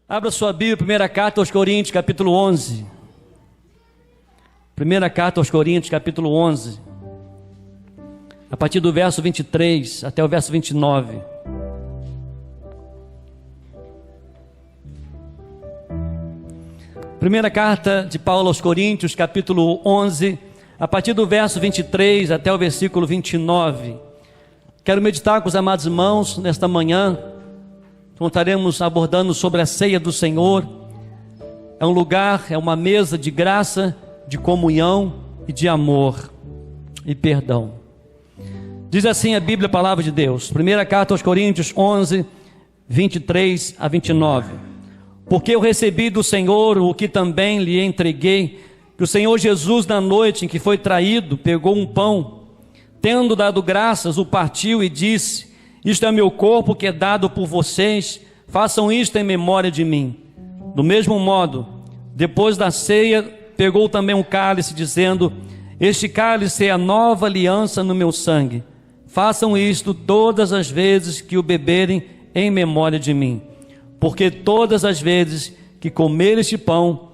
Abra sua Bíblia, primeira carta aos Coríntios, capítulo 11. Primeira carta aos Coríntios, capítulo 11. A partir do verso 23 até o verso 29. Primeira carta de Paulo aos Coríntios, capítulo 11, a partir do verso 23 até o versículo 29. Quero meditar com os amados irmãos nesta manhã. Estaremos abordando sobre a ceia do Senhor. É um lugar, é uma mesa de graça, de comunhão e de amor e perdão. Diz assim a Bíblia, a palavra de Deus. Primeira carta aos Coríntios 11, 23 a 29. Porque eu recebi do Senhor o que também lhe entreguei, que o Senhor Jesus, na noite em que foi traído, pegou um pão, tendo dado graças, o partiu e disse: isto é meu corpo que é dado por vocês, façam isto em memória de mim. Do mesmo modo, depois da ceia, pegou também um cálice, dizendo: este cálice é a nova aliança no meu sangue. Façam isto todas as vezes que o beberem em memória de mim. Porque todas as vezes que comerem este pão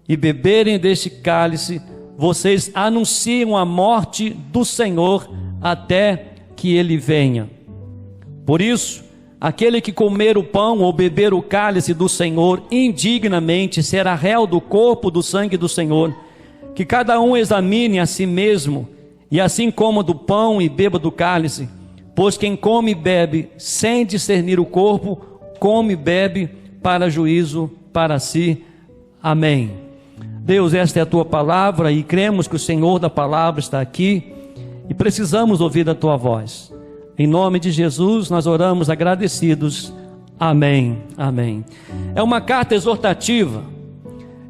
e beberem deste cálice, vocês anunciam a morte do Senhor até que ele venha. Por isso, aquele que comer o pão ou beber o cálice do Senhor indignamente será réu do corpo do sangue do Senhor. Que cada um examine a si mesmo, e assim coma do pão e beba do cálice. Pois quem come e bebe sem discernir o corpo, come e bebe para juízo para si. Amém. Deus, esta é a tua palavra e cremos que o Senhor da palavra está aqui e precisamos ouvir a tua voz. Em nome de Jesus nós oramos agradecidos. Amém, amém. É uma carta exortativa,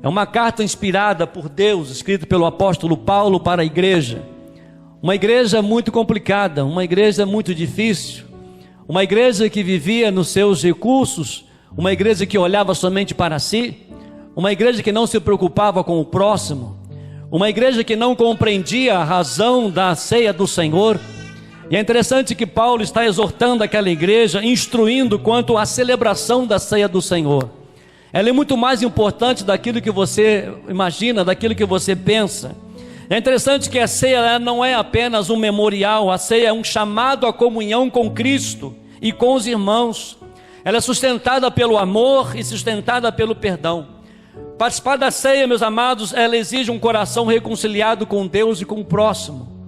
é uma carta inspirada por Deus, escrita pelo apóstolo Paulo para a igreja. Uma igreja muito complicada, uma igreja muito difícil, uma igreja que vivia nos seus recursos, uma igreja que olhava somente para si, uma igreja que não se preocupava com o próximo, uma igreja que não compreendia a razão da ceia do Senhor. E é interessante que Paulo está exortando aquela igreja, instruindo quanto à celebração da ceia do Senhor. Ela é muito mais importante daquilo que você imagina, daquilo que você pensa. É interessante que a ceia não é apenas um memorial, a ceia é um chamado à comunhão com Cristo e com os irmãos. Ela é sustentada pelo amor e sustentada pelo perdão. Participar da ceia, meus amados, ela exige um coração reconciliado com Deus e com o próximo.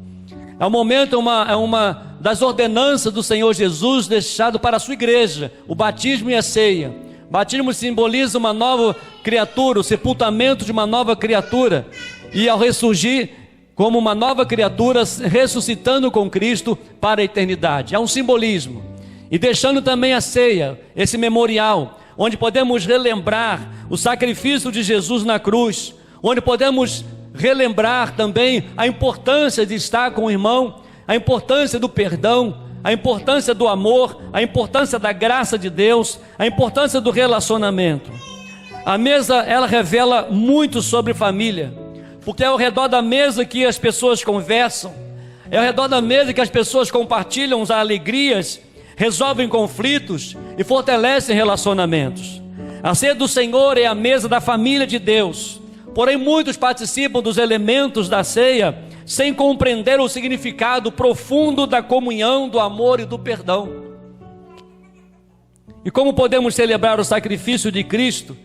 É um momento, é uma das ordenanças do Senhor Jesus deixado para a sua igreja, o batismo e a ceia. O batismo simboliza uma nova criatura, o sepultamento de uma nova criatura, e ao ressurgir como uma nova criatura, ressuscitando com Cristo para a eternidade. É um simbolismo. E deixando também a ceia, esse memorial, onde podemos relembrar o sacrifício de Jesus na cruz, onde podemos relembrar também a importância de estar com o irmão, a importância do perdão, a importância do amor, a importância da graça de Deus, a importância do relacionamento. A mesa, ela revela muito sobre família, porque é ao redor da mesa que as pessoas conversam, é ao redor da mesa que as pessoas compartilham as alegrias, resolvem conflitos e fortalecem relacionamentos. A ceia do Senhor é a mesa da família de Deus. Porém, muitos participam dos elementos da ceia sem compreender o significado profundo da comunhão, do amor e do perdão. E como podemos celebrar o sacrifício de Cristo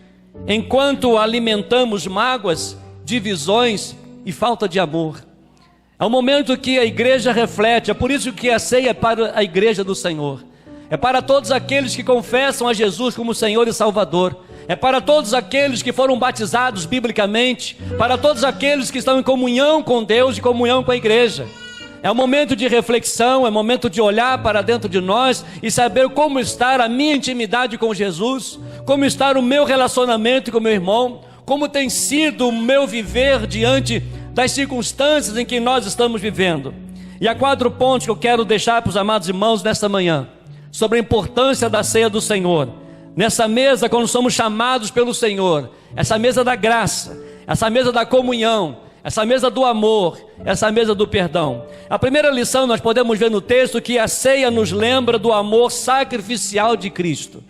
enquanto alimentamos mágoas, divisões e falta de amor? É um momento que a igreja reflete, é por isso que a ceia é para a igreja do Senhor. É para todos aqueles que confessam a Jesus como Senhor e Salvador. É para todos aqueles que foram batizados biblicamente, para todos aqueles que estão em comunhão com Deus e comunhão com a igreja. É um momento de reflexão, é um momento de olhar para dentro de nós e saber como está a minha intimidade com Jesus, como está o meu relacionamento com o meu irmão, como tem sido o meu viver diante das circunstâncias em que nós estamos vivendo. E há 4 pontos que eu quero deixar para os amados irmãos nesta manhã, sobre a importância da ceia do Senhor. Nessa mesa, quando somos chamados pelo Senhor, essa mesa da graça, essa mesa da comunhão, essa mesa do amor, essa mesa do perdão. A primeira lição nós podemos ver no texto que a ceia nos lembra do amor sacrificial de Cristo.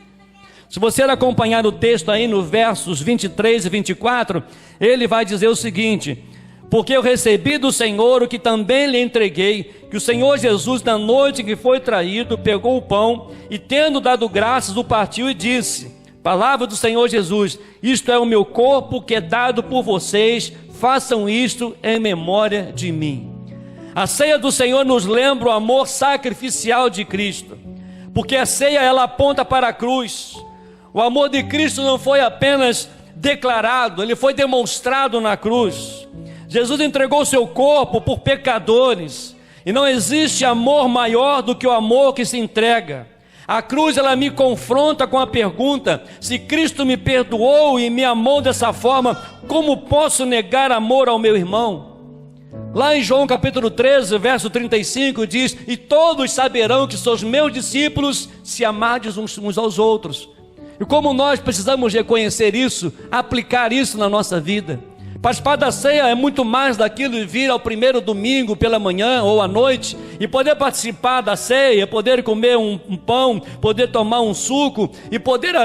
Se você acompanhar o texto aí no versos 23 e 24, ele vai dizer o seguinte: porque eu recebi do Senhor o que também lhe entreguei, que o Senhor Jesus, na noite em que foi traído, pegou o pão e, tendo dado graças, o partiu e disse, palavra do Senhor Jesus, isto é o meu corpo que é dado por vocês, façam isto em memória de mim. A ceia do Senhor nos lembra o amor sacrificial de Cristo, porque a ceia ela aponta para a cruz. O amor de Cristo não foi apenas declarado, ele foi demonstrado na cruz. Jesus entregou seu corpo por pecadores, e não existe amor maior do que o amor que se entrega. A cruz ela me confronta com a pergunta: se Cristo me perdoou e me amou dessa forma, como posso negar amor ao meu irmão? Lá em João capítulo 13, verso 35 diz, e todos saberão que sois meus discípulos, se amardes uns aos outros. E como nós precisamos reconhecer isso, aplicar isso na nossa vida. Participar da ceia é muito mais daquilo de vir ao primeiro domingo pela manhã ou à noite e poder participar da ceia, poder comer um pão, poder tomar um suco e poder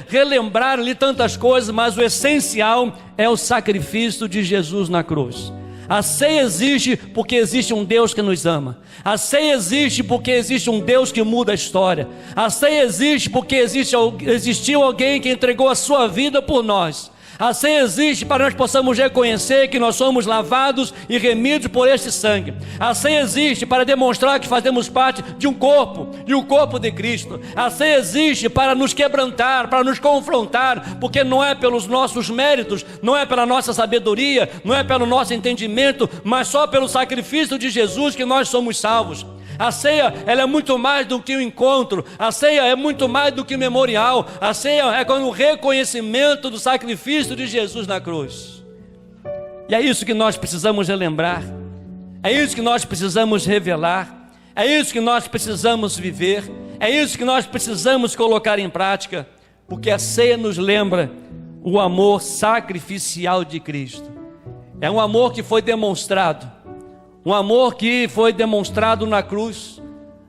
relembrar ali tantas coisas, mas o essencial é o sacrifício de Jesus na cruz. A ceia existe porque existe um Deus que nos ama. A ceia existe porque existe um Deus que muda a história. A ceia existe porque existiu alguém que entregou a sua vida por nós. A ceia existe para nós possamos reconhecer que nós somos lavados e remidos por este sangue. A ceia existe para demonstrar que fazemos parte de um corpo, e o corpo de Cristo. A ceia existe para nos quebrantar, para nos confrontar, porque não é pelos nossos méritos, não é pela nossa sabedoria, não é pelo nosso entendimento, mas só pelo sacrifício de Jesus que nós somos salvos. A ceia, ela é muito mais do que um encontro. A ceia é muito mais do que um memorial. A ceia é o reconhecimento do sacrifício de Jesus na cruz. E é isso que nós precisamos relembrar. É isso que nós precisamos revelar. É isso que nós precisamos viver. É isso que nós precisamos colocar em prática. Porque a ceia nos lembra o amor sacrificial de Cristo. É um amor que foi demonstrado. Um amor que foi demonstrado na cruz,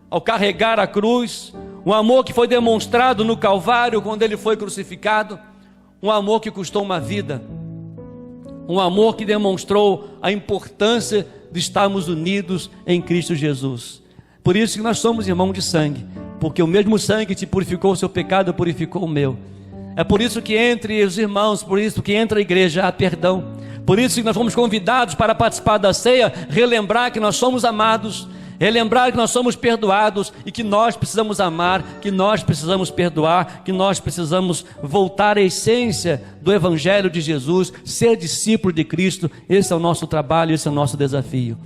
ao carregar a cruz. Um amor que foi demonstrado no Calvário, quando ele foi crucificado. Um amor que custou uma vida. Um amor que demonstrou a importância de estarmos unidos em Cristo Jesus. Por isso que nós somos irmãos de sangue, porque o mesmo sangue que te purificou o seu pecado, purificou o meu. É por isso que entre os irmãos, por isso que entre a igreja há perdão. Por isso que nós fomos convidados para participar da ceia, relembrar que nós somos amados, relembrar que nós somos perdoados e que nós precisamos amar, que nós precisamos perdoar, que nós precisamos voltar à essência do Evangelho de Jesus, ser discípulo de Cristo. Esse é o nosso trabalho, esse é o nosso desafio.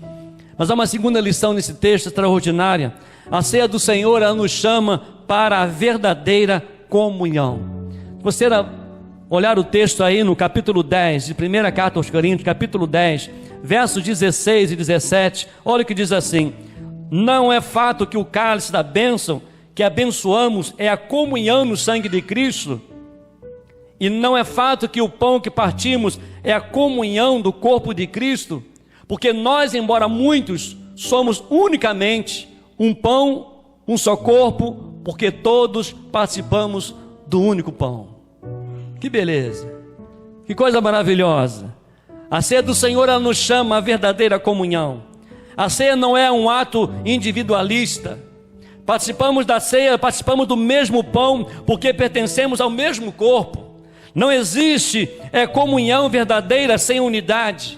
Mas há uma segunda lição nesse texto extraordinária. A ceia do Senhor, ela nos chama para a verdadeira comunhão. Você olhar o texto aí no capítulo 10, de 1ª carta aos Coríntios, capítulo 10, versos 16 e 17, olha o que diz assim: não é fato que o cálice da bênção que abençoamos é a comunhão no sangue de Cristo, e não é fato que o pão que partimos é a comunhão do corpo de Cristo, porque nós, embora muitos, somos unicamente um pão, um só corpo, porque todos participamos do único pão. Que beleza, que coisa maravilhosa. A ceia do Senhor, ela nos chama à verdadeira comunhão. A ceia não é um ato individualista. Participamos da ceia, participamos do mesmo pão, porque pertencemos ao mesmo corpo. Não existe comunhão verdadeira sem unidade.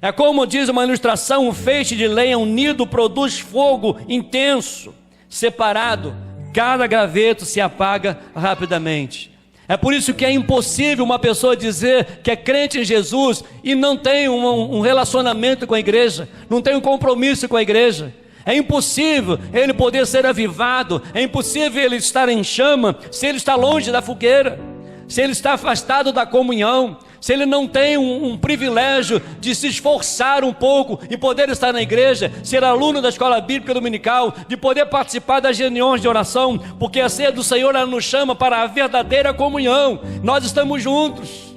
É como diz uma ilustração: um feixe de lenha unido produz fogo intenso. Separado, cada graveto se apaga rapidamente. É por isso que é impossível uma pessoa dizer que é crente em Jesus e não tem um relacionamento com a igreja, não tem um compromisso com a igreja. É impossível ele poder ser avivado, é impossível ele estar em chama se ele está longe da fogueira, se ele está afastado da comunhão, se ele não tem um privilégio de se esforçar um pouco e poder estar na igreja, ser aluno da escola bíblica dominical, de poder participar das reuniões de oração, porque a ceia do Senhor, ela nos chama para a verdadeira comunhão. Nós estamos juntos,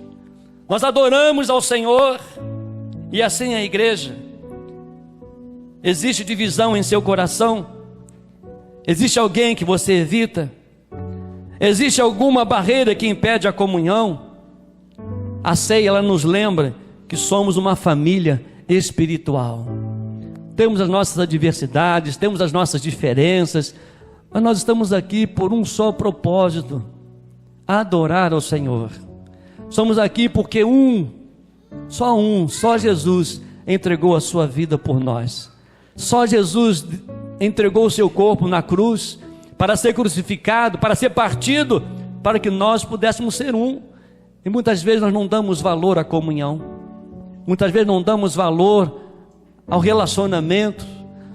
nós adoramos ao Senhor, e assim a igreja. Existe divisão em seu coração? Existe alguém que você evita? Existe alguma barreira que impede a comunhão? A ceia, ela nos lembra que somos uma família espiritual. Temos as nossas adversidades, temos as nossas diferenças, mas nós estamos aqui por um só propósito: adorar ao Senhor. Somos aqui porque só Jesus entregou a sua vida por nós. Só Jesus entregou o seu corpo na cruz para ser crucificado, para ser partido, para que nós pudéssemos ser um. E muitas vezes nós não damos valor à comunhão, muitas vezes não damos valor ao relacionamento,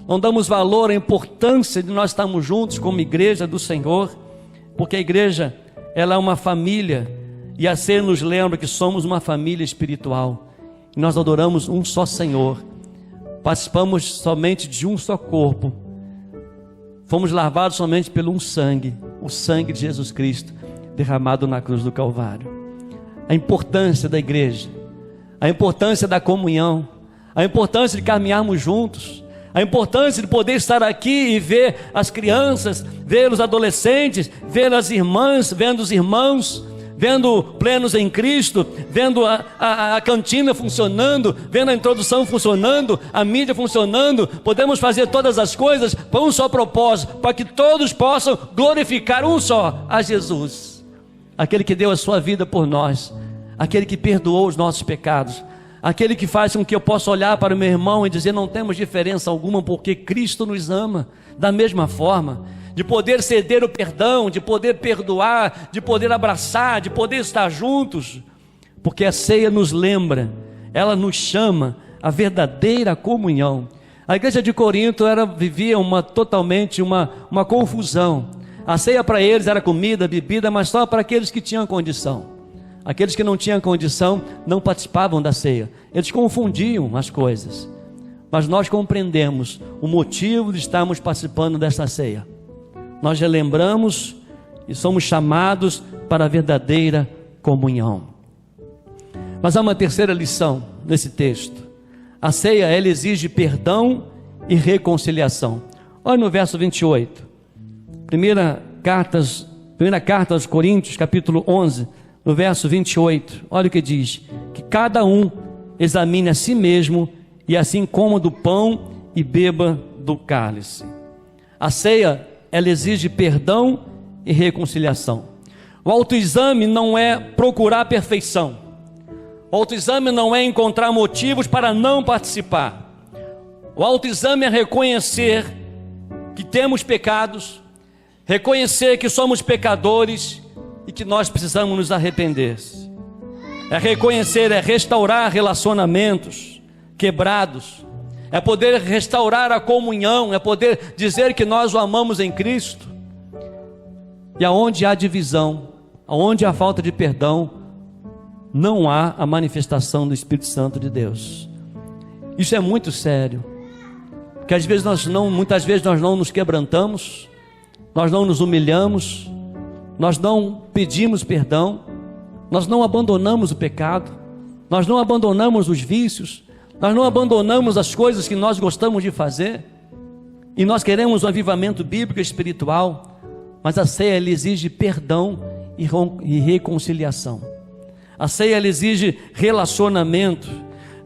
não damos valor à importância de nós estarmos juntos como igreja do Senhor, porque a igreja, ela é uma família, e a ceia nos lembra que somos uma família espiritual, e nós adoramos um só Senhor, participamos somente de um só corpo, fomos lavados somente pelo um sangue, o sangue de Jesus Cristo, derramado na cruz do Calvário. A importância da igreja, a importância da comunhão, a importância de caminharmos juntos, a importância de poder estar aqui e ver as crianças, ver os adolescentes, ver as irmãs, vendo os irmãos, vendo plenos em Cristo, vendo a cantina funcionando, vendo a introdução funcionando, a mídia funcionando. Podemos fazer todas as coisas para um só propósito, para que todos possam glorificar um só, a Jesus, aquele que deu a sua vida por nós, aquele que perdoou os nossos pecados, aquele que faz com que eu possa olhar para o meu irmão e dizer: não temos diferença alguma, porque Cristo nos ama da mesma forma, de poder ceder o perdão, de poder perdoar, de poder abraçar, de poder estar juntos, porque a ceia nos lembra, ela nos chama a verdadeira comunhão. A igreja de Corinto vivia totalmente uma confusão. A ceia para eles era comida, bebida, mas só para aqueles que tinham condição. Aqueles que não tinham condição não participavam da ceia. Eles confundiam as coisas. Mas nós compreendemos o motivo de estarmos participando dessa ceia. Nós relembramos e somos chamados para a verdadeira comunhão. Mas há uma terceira lição nesse texto. A ceia, ela exige perdão e reconciliação. Olha no verso 28. Primeira carta aos Coríntios, capítulo 11, no verso 28, olha o que diz: que cada um examine a si mesmo, e assim coma do pão e beba do cálice. A ceia, ela exige perdão e reconciliação. O autoexame não é procurar perfeição. O autoexame não é encontrar motivos para não participar. O autoexame é reconhecer que temos pecados, reconhecer que somos pecadores e que nós precisamos nos arrepender. É reconhecer, é restaurar relacionamentos quebrados, é poder restaurar a comunhão, é poder dizer que nós o amamos em Cristo. E aonde há divisão, aonde há falta de perdão, não há a manifestação do Espírito Santo de Deus. Isso é muito sério, porque muitas vezes nós não nos quebrantamos, nós não nos humilhamos, nós não pedimos perdão, nós não abandonamos o pecado, nós não abandonamos os vícios, nós não abandonamos as coisas que nós gostamos de fazer, e nós queremos um avivamento bíblico e espiritual, mas a ceia, ela exige perdão e reconciliação. A ceia, ela exige relacionamento.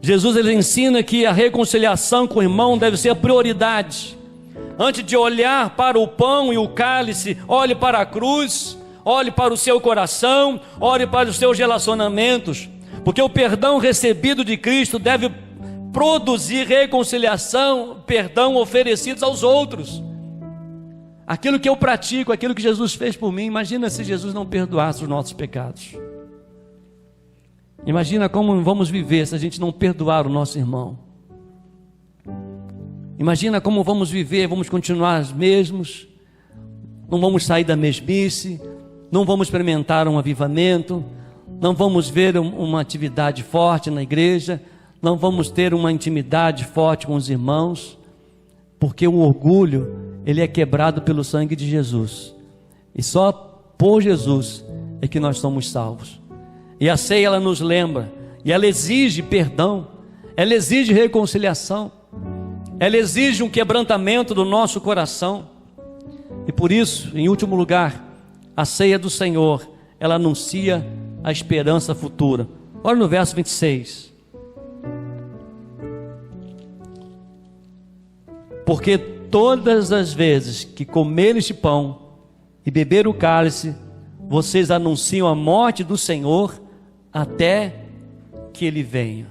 Jesus, ele ensina que a reconciliação com o irmão deve ser a prioridade. Antes de olhar para o pão e o cálice, olhe para a cruz, olhe para o seu coração, olhe para os seus relacionamentos, porque o perdão recebido de Cristo deve produzir reconciliação, perdão oferecidos aos outros. Aquilo que eu pratico, aquilo que Jesus fez por mim, imagina se Jesus não perdoasse os nossos pecados. Imagina como vamos viver se a gente não perdoar o nosso irmão. Imagina como vamos viver, vamos continuar os mesmos, não vamos sair da mesmice, não vamos experimentar um avivamento, não vamos ver uma atividade forte na igreja, não vamos ter uma intimidade forte com os irmãos, porque o orgulho, ele é quebrado pelo sangue de Jesus, e só por Jesus é que nós somos salvos. E a ceia, ela nos lembra, e ela exige perdão, ela exige reconciliação, ela exige um quebrantamento do nosso coração. E por isso, em último lugar, a ceia do Senhor, ela anuncia a esperança futura. Olha no verso 26. Porque todas as vezes que comer este pão e beber o cálice, vocês anunciam a morte do Senhor até que Ele venha.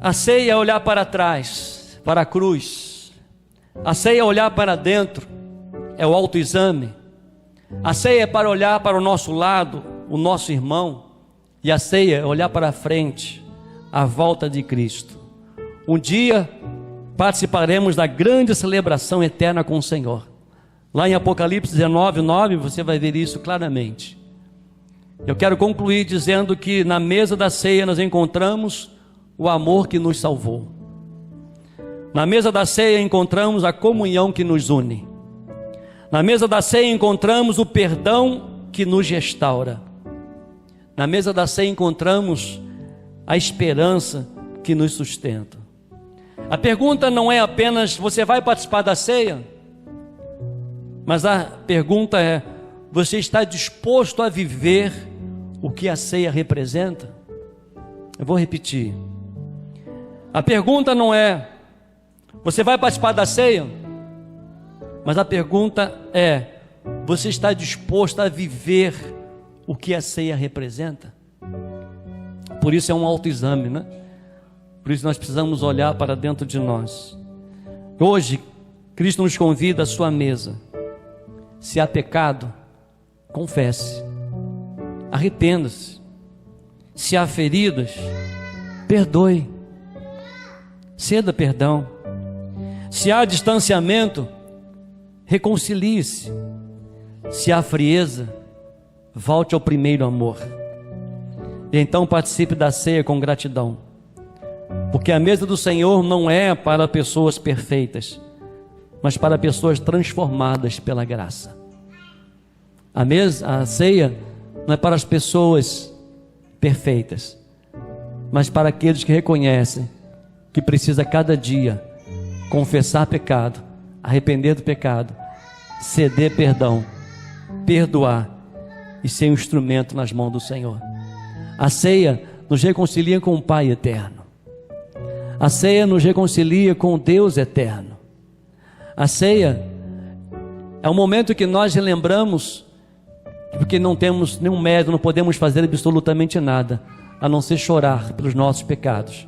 A ceia é olhar para trás, para a cruz. A ceia é olhar para dentro, é o autoexame. A ceia é para olhar para o nosso lado, o nosso irmão. E a ceia é olhar para a frente, a volta de Cristo. Um dia participaremos da grande celebração eterna com o Senhor. Lá em Apocalipse 19:9 você vai ver isso claramente. Eu quero concluir dizendo que na mesa da ceia nós encontramos o amor que nos salvou. Na mesa da ceia encontramos a comunhão que nos une. Na mesa da ceia encontramos o perdão que nos restaura. Na mesa da ceia encontramos a esperança que nos sustenta. A pergunta não é apenas: você vai participar da ceia? Mas a pergunta é: você está disposto a viver o que a ceia representa? Eu vou repetir. A pergunta não é: você vai participar da ceia? Mas a pergunta é: você está disposto a viver o que a ceia representa? Por isso é um autoexame, né? Por isso nós precisamos olhar para dentro de nós. Hoje, Cristo nos convida à sua mesa. Se há pecado, confesse, arrependa-se. Se há feridas, perdoe, ceda perdão. Se há distanciamento, reconcilie-se. Se há frieza, volte ao primeiro amor. E então participe da ceia com gratidão. Porque a mesa do Senhor não é para pessoas perfeitas, mas para pessoas transformadas pela graça. A ceia não é para as pessoas perfeitas, mas para aqueles que reconhecem que precisa cada dia confessar pecado, arrepender do pecado, ceder perdão, perdoar e ser um instrumento nas mãos do Senhor. A ceia nos reconcilia com o Pai eterno. A ceia nos reconcilia com o Deus eterno. A ceia é um momento que nós relembramos, porque não temos nenhum mérito, não podemos fazer absolutamente nada, a não ser chorar pelos nossos pecados,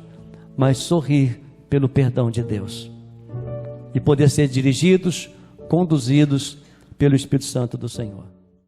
mas sorrir pelo perdão de Deus. E poder ser dirigidos, conduzidos pelo Espírito Santo do Senhor.